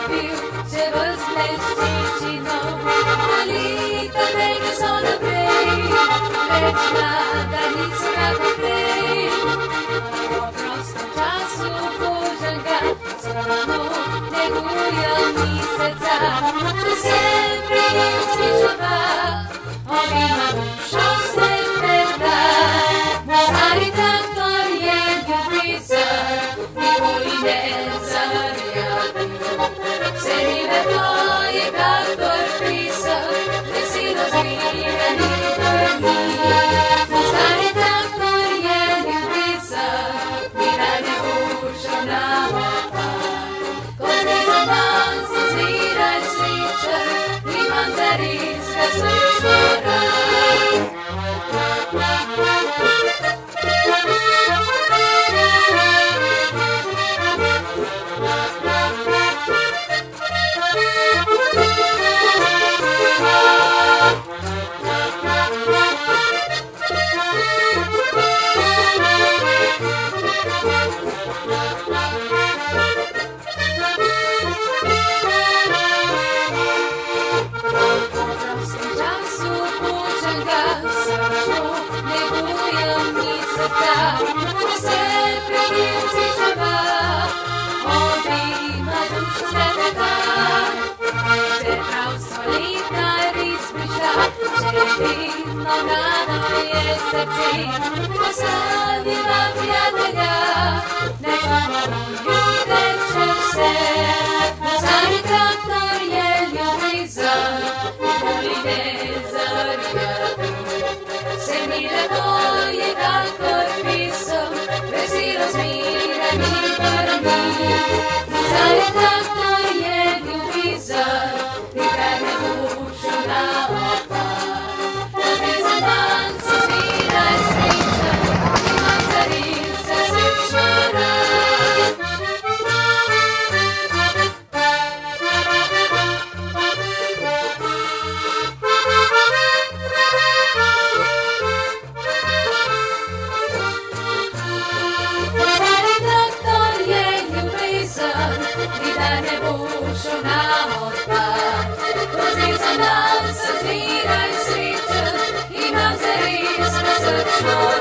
bil će vzbleć djevčinom, ali kad neke sono prej, rečna da nisu kako prej. U prostom času Božem ga skromno negujam mi srca, tu se prijem sviđava, ovima dušo se preda. Stari traktor je ljubizar, nikoli ne zarjavio. Serive boje traktor pisao, vesilo zmireni drni. Stari traktor je ljubizar, nikad ne ušao na opak. Ko za dan se zviraj svičar, imam za riska slično rad. Tu se prijem sviđava, ovima dušu sreteta. Četrav solitar ispriča, četirno rano je srci. Posadila prijatelja, nekomu ljubet će se. Stari traktor je ljubizar, nikoli ne zarjavio. Se mile boje traktor pisao, vesilo zmireni drni. Stari traktor je ljubizar, nikad ne ušao na opak. Za dan se zviraj sličan, imam za riza slično rad. Stari traktor je ljubizar, nikad ne ušao na opak. Za dan se zviraj sličan, imam za riza slično rad.